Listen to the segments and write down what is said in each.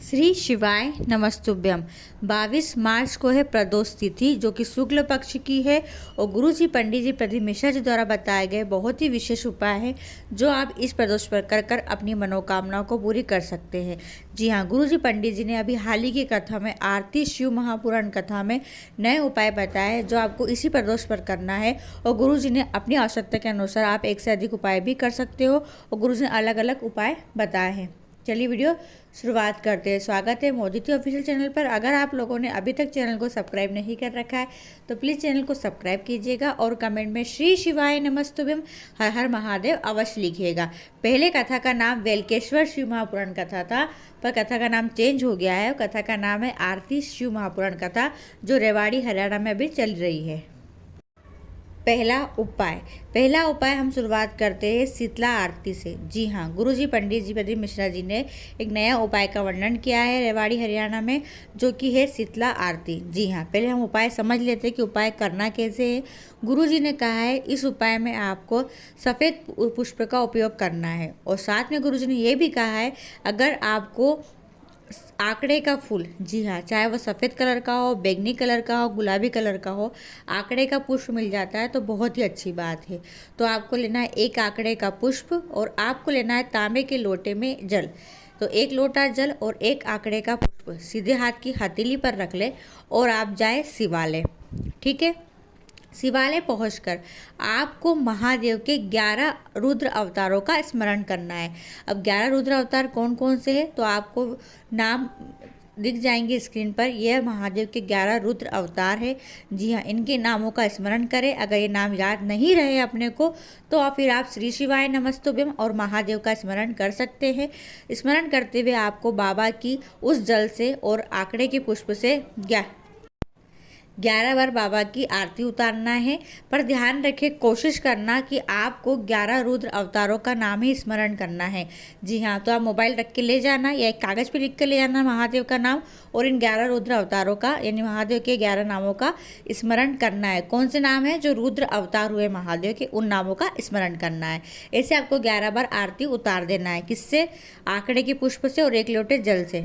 श्री शिवाय नमस्तुभ्यम। 22 मार्च को है प्रदोष तिथि, जो कि शुक्ल पक्ष की है और गुरु जी पंडित जी प्रदीप मिश्रा जी द्वारा बताए गए बहुत ही विशेष उपाय है जो आप इस प्रदोष पर कर कर अपनी मनोकामनाओं को पूरी कर सकते हैं। जी हाँ, गुरु जी पंडित जी ने अभी हाल ही की कथा में आरती शिव महापुराण कथा में नए उपाय बताए जो आपको इसी प्रदोष पर करना है और गुरु जी ने अपनी आवश्यकता के अनुसार आप एक से अधिक उपाय भी कर सकते हो और गुरु जी ने अलग अलग उपाय बताए हैं। चलिए वीडियो शुरुआत करते हैं। स्वागत है मोदिती ऑफिशियल चैनल पर। अगर आप लोगों ने अभी तक चैनल को सब्सक्राइब नहीं कर रखा है तो प्लीज़ चैनल को सब्सक्राइब कीजिएगा और कमेंट में श्री शिवाय नमस्तुभ्यम हर हर महादेव अवश्य लिखिएगा। पहले कथा का नाम वेलकेश्वर शिव महापुराण कथा था, पर कथा का नाम चेंज हो गया है। कथा का नाम है आरती शिव महापुराण कथा, जो रेवाड़ी हरियाणा में अभी चल रही है। पहला उपाय हम शुरुआत करते हैं शीतला आरती से। जी हाँ, गुरुजी पंडित जी प्रदीप मिश्रा जी ने एक नया उपाय का वर्णन किया है रेवाड़ी हरियाणा में, जो कि है शीतला आरती। जी हाँ, पहले हम उपाय समझ लेते हैं कि उपाय करना कैसे है। गुरुजी ने कहा है इस उपाय में आपको सफ़ेद पुष्प का उपयोग करना है और साथ में गुरुजी ने ये भी कहा है अगर आपको आंकड़े का फूल, जी हाँ, चाहे वो सफ़ेद कलर का हो, बैंगनी कलर का हो, गुलाबी कलर का हो, आंकड़े का पुष्प मिल जाता है तो बहुत ही अच्छी बात है। तो आपको लेना है एक आंकड़े का पुष्प और आपको लेना है तांबे के लोटे में जल। तो एक लोटा जल और एक आंकड़े का पुष्प सीधे हाथ की हथेली पर रख ले और आप जाए शिवालय। ठीक है, शिवालय पहुंचकर आपको महादेव के 11 रुद्र अवतारों का स्मरण करना है। अब 11 रुद्र अवतार कौन कौन से हैं तो आपको नाम दिख जाएंगे स्क्रीन पर। यह महादेव के 11 रुद्र अवतार है। जी हाँ, इनके नामों का स्मरण करें। अगर ये नाम याद नहीं रहे अपने को तो फिर आप श्री शिवाय नमस्तुभ्यम और महादेव का स्मरण कर सकते हैं। स्मरण करते हुए आपको बाबा की उस जल से और आंकड़े के पुष्प से 11 बार बाबा की आरती उतारना है। पर ध्यान रखें, कोशिश करना कि आपको 11 रुद्र अवतारों का नाम ही स्मरण करना है। जी हाँ, तो आप मोबाइल रख के ले जाना या एक कागज़ पे लिख कर ले जाना महादेव का नाम और इन 11 रुद्र अवतारों का यानी महादेव के 11 नामों का स्मरण करना है। कौन से नाम है जो रुद्र अवतार हुए महादेव के, उन नामों का स्मरण करना है। ऐसे आपको 11 बार आरती उतार देना है। किससे? आंकड़े के पुष्प से और एक लोटे जल से।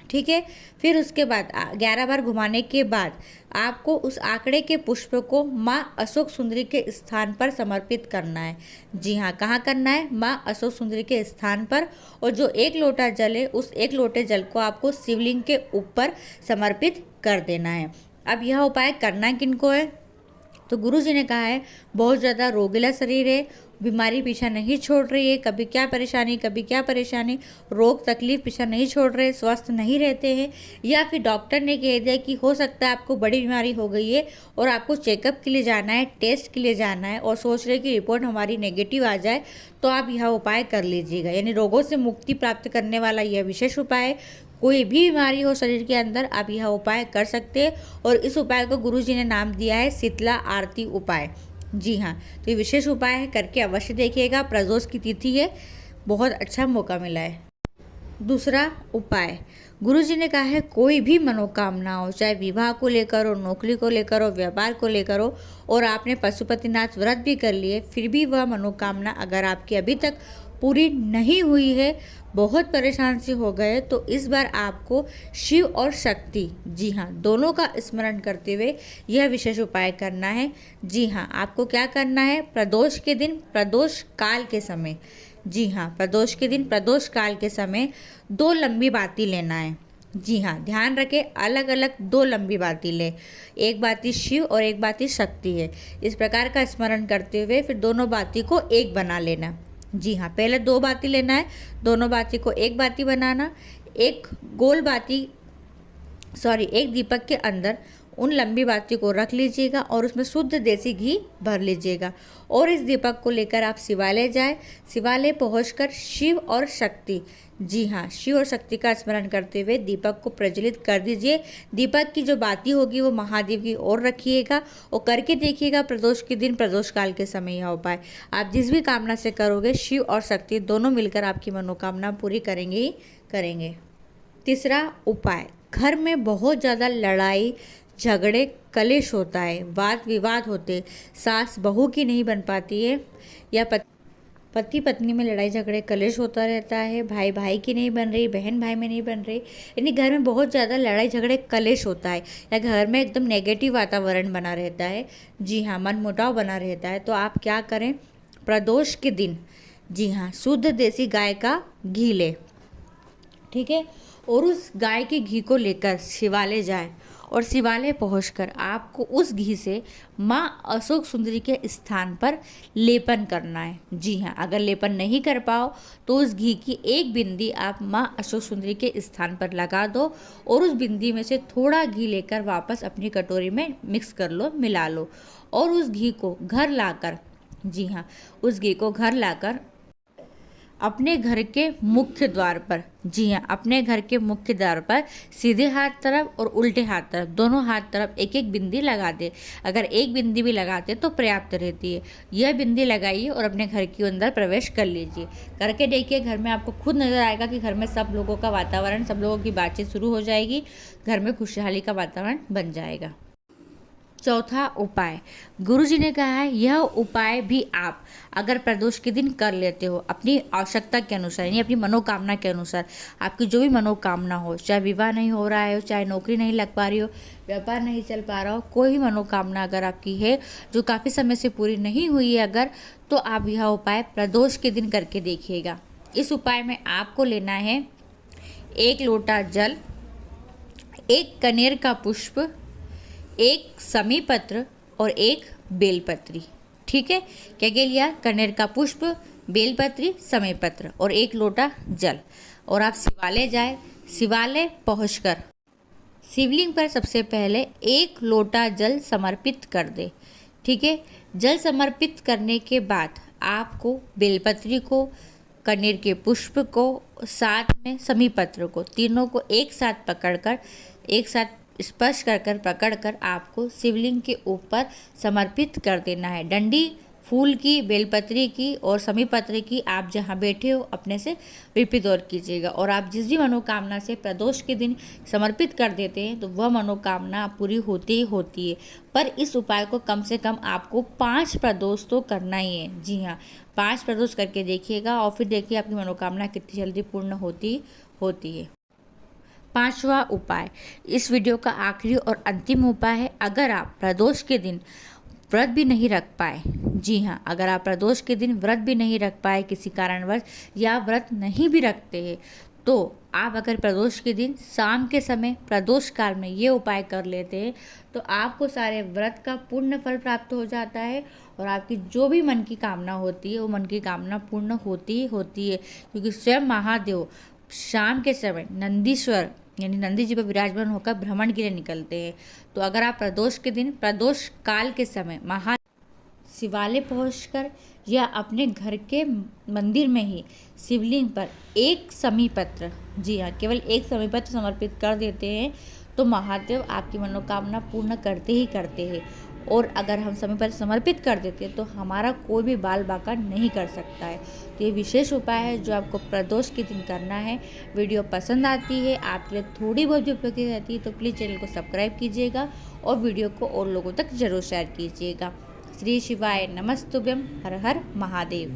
ठीक है, फिर उसके बाद 11 बार घुमाने के बाद आपको उस आंकड़े के पुष्प को माँ अशोक सुंदरी के स्थान पर समर्पित करना है। जी हाँ, कहाँ करना है? माँ अशोक सुंदरी के स्थान पर। और जो एक लोटा जल है उस एक लोटे जल को आपको शिवलिंग के ऊपर समर्पित कर देना है। अब यह उपाय करना किनको है तो गुरुजी ने कहा है बहुत ज़्यादा रोगीला शरीर है, बीमारी पीछा नहीं छोड़ रही है, कभी क्या परेशानी, रोग तकलीफ पीछा नहीं छोड़ रहे, स्वस्थ नहीं रहते हैं, या फिर डॉक्टर ने कह दिया कि हो सकता है आपको बड़ी बीमारी हो गई है और आपको चेकअप के लिए जाना है, टेस्ट के लिए जाना है और सोच रहे कि रिपोर्ट हमारी नेगेटिव आ जाए, तो आप यह उपाय कर लीजिएगा। यानी रोगों से मुक्ति प्राप्त करने वाला यह विशेष उपाय है। कोई भी बीमारी हो शरीर के अंदर आप यह उपाय कर सकते हैं और इस उपाय को गुरुजी ने नाम दिया है शीतला आरती उपाय। जी हाँ, तो ये विशेष उपाय है, करके अवश्य देखिएगा। प्रदोष की तिथि है, बहुत अच्छा मौका मिला है। दूसरा उपाय, गुरुजी ने कहा है कोई भी मनोकामना हो, चाहे विवाह को लेकर हो, नौकरी को लेकर हो, व्यापार को लेकर हो, और आपने पशुपतिनाथ व्रत भी कर लिए, फिर भी वह मनोकामना अगर आपकी अभी तक पूरी नहीं हुई है, बहुत परेशान से हो गए, तो इस बार आपको शिव और शक्ति, जी हाँ, दोनों का स्मरण करते हुए यह विशेष उपाय करना है। जी हाँ, आपको क्या करना है? प्रदोष के दिन प्रदोष काल के समय, जी हाँ, प्रदोष के दिन प्रदोष काल के समय 2 लंबी बाती लेना है। जी हाँ, ध्यान रखें, अलग अलग 2 लंबी बाती ले, एक बाती शिव और एक बाती शक्ति है। इस प्रकार का स्मरण करते हुए फिर दोनों बाती को एक बना लेना। जी हाँ, पहले 2 बाती लेना है, दोनों बाती को एक बाती बनाना। एक दीपक के अंदर उन लंबी बाती को रख लीजिएगा और उसमें शुद्ध देसी घी भर लीजिएगा और इस दीपक को लेकर आप शिवालय जाए। शिवालय पहुंचकर शिव और शक्ति, जी हाँ, शिव और शक्ति का स्मरण करते हुए दीपक को प्रज्वलित कर दीजिए। दीपक की जो बाती होगी वो महादेव की ओर रखिएगा और करके देखिएगा प्रदोष के दिन प्रदोष काल के समय यह उपाय आप जिस भी कामना से करोगे, शिव और शक्ति दोनों मिलकर आपकी मनोकामना पूरी करेंगे ही करेंगे। तीसरा उपाय, घर में बहुत ज़्यादा लड़ाई झगड़े कलेश होता है, वाद विवाद होते, सास बहू की नहीं बन पाती है या पति पत्नी में लड़ाई झगड़े कलेश होता रहता है, भाई भाई की नहीं बन रही, बहन भाई में नहीं बन रही, यानी घर में बहुत ज़्यादा लड़ाई झगड़े कलेश होता है या घर में एकदम नेगेटिव वातावरण बना रहता है, जी हाँ, मनमुटाव बना रहता है, तो आप क्या करें, प्रदोष के दिन, जी हाँ, शुद्ध देसी गाय का घी ले, ठीक है, और उस गाय के घी को लेकर शिवालय जाए और शिवालय पहुंचकर आपको उस घी से माँ अशोक सुंदरी के स्थान पर लेपन करना है। जी हाँ, अगर लेपन नहीं कर पाओ तो उस घी की एक बिंदी आप माँ अशोक सुंदरी के स्थान पर लगा दो और उस बिंदी में से थोड़ा घी लेकर वापस अपनी कटोरी में मिक्स कर लो, मिला लो, और उस घी को घर लाकर, जी हाँ, उस घी को घर लाकर अपने घर के मुख्य द्वार पर, जी हाँ, अपने घर के मुख्य द्वार पर सीधे हाथ तरफ और उल्टे हाथ तरफ, दोनों हाथ तरफ एक एक बिंदी लगा दे। अगर एक बिंदी भी लगाते तो पर्याप्त रहती है। यह बिंदी लगाइए और अपने घर के अंदर प्रवेश कर लीजिए। करके देखिए, घर में आपको खुद नज़र आएगा कि घर में सब लोगों का वातावरण, सब लोगों की बातचीत शुरू हो जाएगी, घर में खुशहाली का वातावरण बन जाएगा। चौथा उपाय, गुरुजी ने कहा है यह उपाय भी आप अगर प्रदोष के दिन कर लेते हो अपनी आवश्यकता के अनुसार, यानी अपनी मनोकामना के अनुसार, आपकी जो भी मनोकामना हो, चाहे विवाह नहीं हो रहा है, चाहे नौकरी नहीं लग पा रही हो, व्यापार नहीं चल पा रहा हो, कोई भी मनोकामना अगर आपकी है जो काफ़ी समय से पूरी नहीं हुई है अगर, तो आप यह उपाय प्रदोष के दिन करके देखिएगा। इस उपाय में आपको लेना है 1 लोटा जल, 1 कनेर का पुष्प, 1 समी पत्र और 1 बेलपत्री, ठीक है। क्या क्या लिया, कनेर का पुष्प, बेलपत्री, समी पत्र और 1 लोटा जल, और आप शिवालय जाए। शिवालय पहुंचकर शिवलिंग पर सबसे पहले 1 लोटा जल समर्पित कर दे, ठीक है। जल समर्पित करने के बाद आपको बेलपत्री को, कनेर के पुष्प को, साथ में समी पत्र को, तीनों को एक साथ पकड़कर, एक साथ स्पर्श कर पकड़कर आपको शिवलिंग के ऊपर समर्पित कर देना है। डंडी फूल की, बेलपत्री की और समी पत्र की आप जहाँ बैठे हो अपने से रिपीट और कीजिएगा। और आप जिस भी मनोकामना से प्रदोष के दिन समर्पित कर देते हैं तो वह मनोकामना पूरी होती ही होती है। पर इस उपाय को कम से कम आपको 5 प्रदोष तो करना ही है। जी हाँ, 5 प्रदोष करके देखिएगा और फिर देखिए आपकी मनोकामना कितनी जल्दी पूर्ण होती है। 5वां उपाय, इस वीडियो का आखिरी और अंतिम उपाय है। अगर आप प्रदोष के दिन व्रत भी नहीं रख पाए, जी हाँ, अगर आप प्रदोष के दिन व्रत भी नहीं रख पाए किसी कारणवश, या व्रत नहीं भी रखते हैं, तो आप अगर प्रदोष के दिन शाम के समय प्रदोष काल में ये उपाय कर लेते हैं तो आपको सारे व्रत का पूर्ण फल प्राप्त हो जाता है और आपकी जो भी मन की कामना होती है वो मन की कामना पूर्ण होती है। क्योंकि स्वयं महादेव शाम के समय नंदीश्वर यानी नंदी जी पर विराजमान होकर भ्रमण के लिए निकलते हैं। तो अगर आप प्रदोष के दिन, प्रदोष काल के समय शिवालय पहुंचकर या अपने घर के मंदिर में ही शिवलिंग पर 1 समी पत्र, जी हाँ, केवल 1 समी पत्र समर्पित कर देते हैं तो महादेव आपकी मनोकामना पूर्ण करते ही करते हैं। और अगर हम समय पर समर्पित कर देते हैं तो हमारा कोई भी बाल बाका नहीं कर सकता है। तो ये विशेष उपाय है जो आपको प्रदोष के दिन करना है। वीडियो पसंद आती है, आपके लिए थोड़ी बहुत भी उपयोगी रहती है तो प्लीज़ चैनल को सब्सक्राइब कीजिएगा और वीडियो को और लोगों तक जरूर शेयर कीजिएगा। श्री शिवाय नमस्तुभ्यम, हर हर महादेव।